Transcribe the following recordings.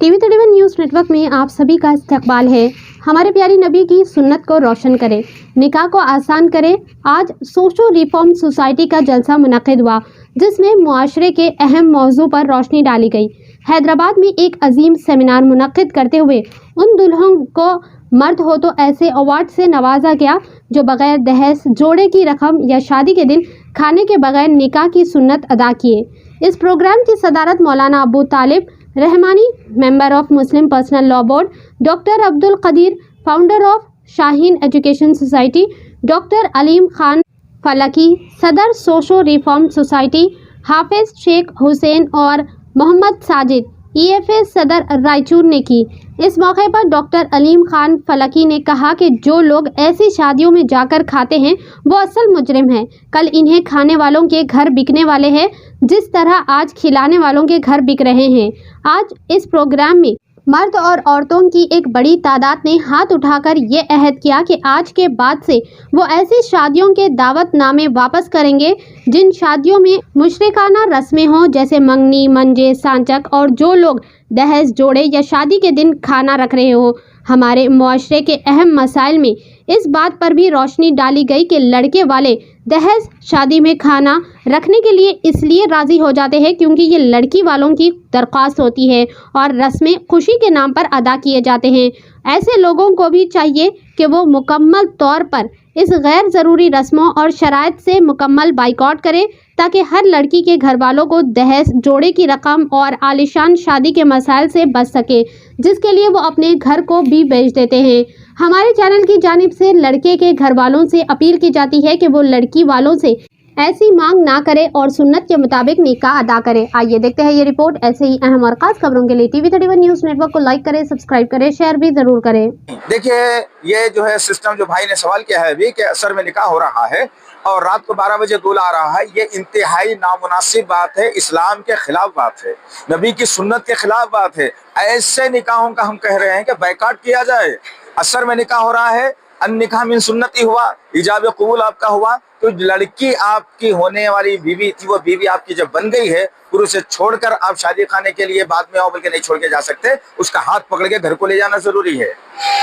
TV 31 news network में आप सभी का इस्तकबाल है। हमारे प्यारी नबी की सुन्नत को रोशन करें, निकाह को आसान करें। आज सोशो रिफॉर्म सोसाइटी का जलसा मुनक़िद हुआ, जिसमें मुआशरे के अहम मौजू पर रोशनी डाली गई। हैदराबाद में एक अजीम सेमिनार मुनक़िद करते हुए उन दुल्हन को मर्द हो तो ऐसे अवार्ड से नवाजा गया जो बगैर दहेज, जोड़े की रकम या शादी के दिन खाने के बगैर निकाह की सुन्नत अदा किए। इस प्रोग्राम की सदारत Maulana Abu Talib Rahmani, member of Muslim Personal Law Board, doctor Abdul Qadeer, founder of Shaheen Education Society, doctor Aleem Khan Falaki, सदर सोशो रिफॉर्म सोसाइटी, हाफिज शेख हुसैन और मोहम्मद साजिद, EFA सदर रायचूर ने की। इस मौके पर डॉक्टर अलीम खान फलकी ने कहा कि जो लोग ऐसी शादियों में जाकर खाते हैं वो असल मुजरिम हैं। कल इन्हें खाने वालों के घर बिकने वाले हैं, जिस तरह आज खिलाने वालों के घर बिक रहे हैं। आज इस प्रोग्राम में मर्द और औरतों की एक बड़ी तादाद ने हाथ उठाकर ये अहद किया कि आज के बाद से वो ऐसी शादियों के दावतनामे वापस करेंगे जिन शादियों में मुशरिकाना रस्में हों, जैसे मंगनी, मंजे, सांचक, और जो लोग दहेज, जोड़े या शादी के दिन खाना रख रहे हो। हमारे मुआशरे के अहम मसाइल में इस बात पर भी रोशनी डाली गई कि लड़के वाले दहेज शादी में खाना रखने के लिए इसलिए राज़ी हो जाते हैं क्योंकि ये लड़की वालों की दरख्वास्त होती है और रस्में खुशी के नाम पर अदा किए जाते हैं। ऐसे लोगों को भी चाहिए कि वो मुकम्मल तौर पर इस गैर ज़रूरी रस्मों और शराइत से मुकम्मल बाइकआउट करें ताकि हर लड़की के घर वालों को दहेज, जोड़े की रकम और आलिशान शादी के मसाइल से बच सके, जिसके लिए वो अपने घर को भी बेच देते हैं। हमारे चैनल की जानिब से लड़के के घर वालों से अपील की जाती है कि वो लड़की वालों से ऐसी मांग ना करे और सुन्नत के मुताबिक निकाह अदा करे। आइए देखते हैं ये रिपोर्ट। ऐसे ही अहम और खास खबरों के लिए टीवी 31 न्यूज़ नेटवर्क को लाइक करें, सब्सक्राइब करें, शेयर भी जरूर करें। देखिए, ये जो है सिस्टम जो भाई ने सवाल किया है अभी कि असर में निकाह हो रहा है और रात को 12 बजे दूल्हा आ रहा है, ये इंतहाई नामुनासिब बात है, इस्लाम के खिलाफ बात है, नबी की सुन्नत के खिलाफ बात है। ऐसे निकाहों का हम कह रहे हैं कि बाइकाट किया जाए। असर में निकाह हो रहा है, निकाह मिन सुन्नती हुआ, इजाब कबूल आपका हुआ, तो लड़की आपकी होने वाली बीवी थी, वो बीवी आपकी जब बन गई है, फिर उसे छोड़कर आप शादी खाने के लिए बाद में आओ, बल्कि नहीं छोड़ के जा सकते, उसका हाथ पकड़ के घर को ले जाना जरूरी है।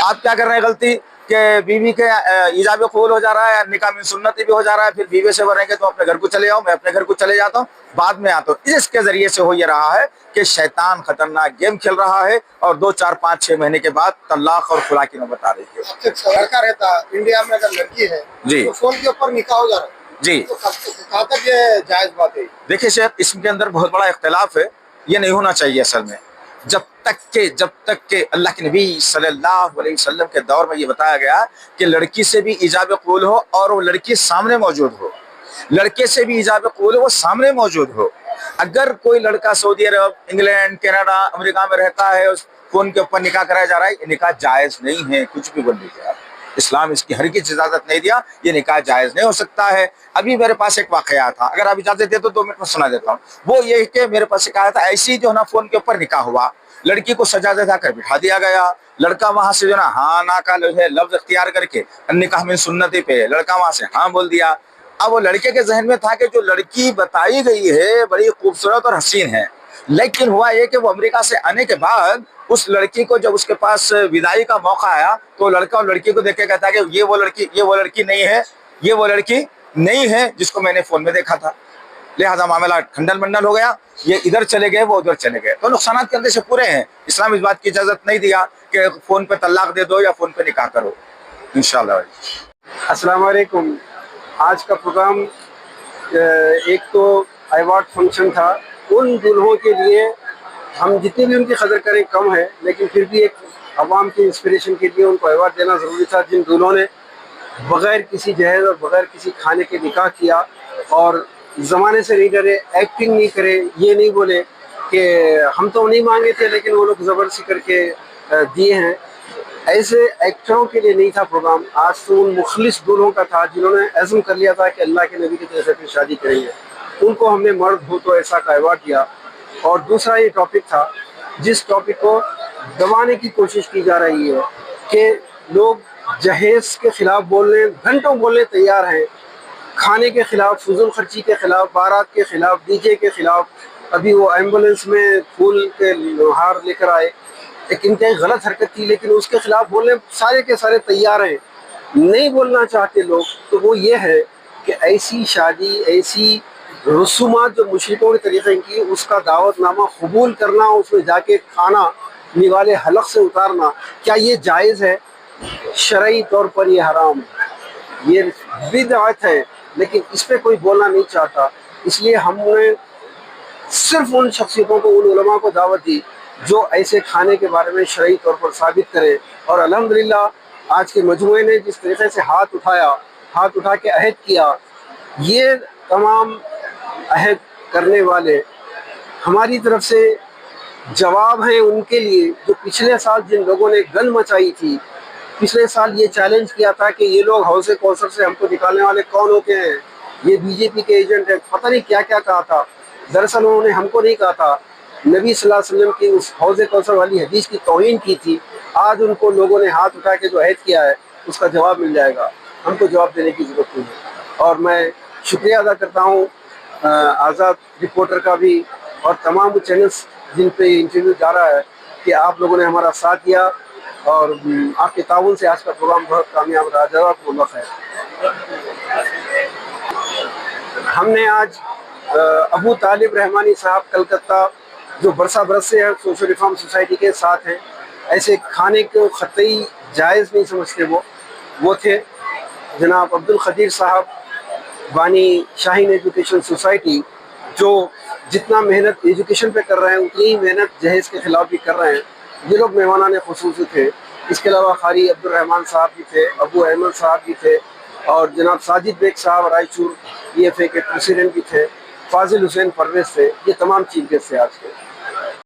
आप क्या कर रहे हैं गलती कि बीवी के इजाब कबूल हो जा रहा है, निकाह मिन सुन्नती भी हो जा रहा है, फिर बीवी से बोलेंगे तो अपने घर को चले आओ, मैं अपने घर को चले जाता हूँ, बाद में आता हूँ। इसके जरिए से हो ये रहा है कि शैतान खतरनाक गेम खेल रहा है और 2, 4, 5, 6 महीने के बाद तलाक और खुला की नौबत आ रही है। लड़का रहता इंडिया में, अगर लड़की है जी तो फोन के ऊपर निकाह हो जा रहा है जी, तो कहाँ तक ये जायज बात है? देखिए शेख, इसके अंदर बहुत बड़ा इख्तिलाफ है, ये नहीं होना चाहिए असल में। जब तक के अल्लाह के नबी सल्लल्लाहु अलैहि वसल्लम के दौर में ये बताया गया कि लड़की से भी इजाब कबूल हो और वो लड़की सामने मौजूद हो, लड़के से भी इजाब कबूल हो, वो सामने मौजूद हो। अगर कोई लड़का सऊदी अरब, इंग्लैंड, कनाडा, अमेरिका में रहता है, उस फोन के ऊपर निकाह कराया जा रहा है, ये निकाह जायज नहीं है। कुछ भी बोल लीजिए आप, इस्लाम इसकी हरगिज़ इजाजत नहीं दिया, ये निकाह जायज नहीं हो सकता है। अभी मेरे पास एक वाकया था, अगर आप इजाजत दे तो 2 मिनट में सुना देता हूँ। वो ये कि मेरे पास एक आया था, ऐसी जो ना फोन के ऊपर निकाह हुआ, लड़की को सजा दे कर बिठा दिया गया, लड़का वहां से जो ना हाँ ना का लफ्ज अख्तियार करके निकाह में सुन्नती पे लड़का वहां से हाँ बोल दिया। अब वो लड़के के जहन में था कि जो लड़की बताई गई है बड़ी खूबसूरत और हसीन है, लेकिन हुआ ये कि वो अमेरिका से आने के बाद उस लड़की को जब उसके पास विदाई का मौका आया तो लड़का और लड़की को देख के कहता है कि ये वो लड़की नहीं है, ये वो लड़की नहीं है जिसको मैंने फोन में देखा था। लिहाजा मामला खंडन मंडल हो गया, ये इधर चले गए, वो उधर चले गए, तो नुकसान के अंदर से पूरे हैं। इस्लाम इस बात की इजाजत नहीं दिया कि फोन पे तलाक दे दो या फोन पे निकाह करो। इंशाल्लाह। अस्सलाम वालेकुम। आज का प्रोग्राम एक तो अवार्ड फंक्शन था, उन दुल्हों के लिए हम जितनी भी उनकी कदर करें कम है, लेकिन फिर भी एक अवाम की इंस्पिरेशन के लिए उनको अवार्ड देना ज़रूरी था, जिन दुल्हों ने बग़ैर किसी जहेज़ और बग़ैर किसी खाने के निकाह किया और ज़माने से नहीं डरे, एक्टिंग नहीं करे, ये नहीं बोले कि हम तो नहीं मांगे थे लेकिन वो लोग ज़बरदस्ती करके दिए हैं। ऐसे एक्टरों के लिए नहीं था प्रोग्राम। आज तो उन मुखलिस दुल्हों का था जिन्होंने ऐज़म कर लिया था कि अल्लाह के नबी की तरफ से शादी करेंगे, उनको हमने मर्द हो तो ऐसा का अवार्ड दिया। और दूसरा ये टॉपिक था जिस टॉपिक को दबाने की कोशिश की जा रही है कि लोग जहेज़ के ख़िलाफ़ बोलने, घंटों बोलने तैयार हैं, खाने के ख़िलाफ़, फजूल खर्ची के ख़िलाफ़, बारात के ख़िलाफ़, डीजे के ख़िलाफ़, ابھی وہ ایمبولینس میں پھول کے ہار لے کر آئے، ایک انتہائی غلط حرکت تھی، لیکن اس کے خلاف بولنے سارے کے سارے تیار ہیں. نہیں بولنا چاہتے لوگ تو وہ یہ ہے کہ ایسی شادی، ایسی رسومات جو مشرکوں کے طریقے کی، اس کا دعوت نامہ قبول کرنا، اس میں جا کے کھانا، نوالے حلق سے اتارنا، کیا یہ جائز ہے؟ شرعی طور پر یہ حرام ہے، یہ بدعت ہے، لیکن اس پہ کوئی بولنا نہیں چاہتا. اس لیے ہم نے صرف ان شخصیتوں کو، ان علماء کو دعوت دی جو ایسے کھانے کے بارے میں شرعی طور پر ثابت کرے. اور الحمدللہ آج کے مجموعے نے جس طریقے سے ہاتھ اٹھا کے عہد کیا، یہ تمام عہد کرنے والے ہماری طرف سے جواب ہیں ان کے لیے جو پچھلے سال جن لوگوں نے گند مچائی تھی. پچھلے سال یہ چیلنج کیا تھا کہ یہ لوگ حوض کوثر سے ہم کو نکالنے والے کون ہوتے ہیں، یہ بی جے پی کے ایجنٹ ہیں، پتہ نہیں کیا کیا کہا تھا. دراصل انہوں نے ہم کو نہیں کہا تھا، نبی صلی اللہ علیہ وسلم کی اس حوض کوثر والی حدیث کی توہین کی تھی. آج ان کو لوگوں نے ہاتھ اٹھا کے جو عہد کیا ہے اس کا جواب مل جائے گا، ہم کو جواب دینے کی ضرورت نہیں ہے. اور میں شکریہ ادا کرتا ہوں آزاد رپورٹر کا بھی اور تمام چینلز جن پہ انٹرویو جا رہا ہے کہ آپ لوگوں نے ہمارا ساتھ دیا، اور آپ کے تعاون سے آج کا پروگرام بہت کامیاب رہا. جزاکم اللہ خیر. ہم نے آج ابو طالب رحمانی صاحب کلکتہ جو برسہ برس سے سوشل ریفارم سوسائٹی کے ساتھ ہیں، ایسے کھانے کو قطعی جائز نہیں سمجھتے، وہ تھے جناب عبد القدیر صاحب، بانی شاہین ایجوکیشن سوسائٹی، جو جتنا محنت ایجوکیشن پہ کر رہے ہیں اتنی ہی محنت جہیز کے خلاف بھی کر رہے ہیں. یہ لوگ مہمانان خصوصی تھے. اس کے علاوہ قاری عبد الرحمن صاحب بھی تھے، ابو احمد صاحب بھی تھے، اور جناب ساجد بیگ صاحب رائچور پی ایف اے کے پریسیڈنٹ بھی تھے، فاضل حسین پرویز تھے. یہ تمام چیف گیسٹ تھے آج کے.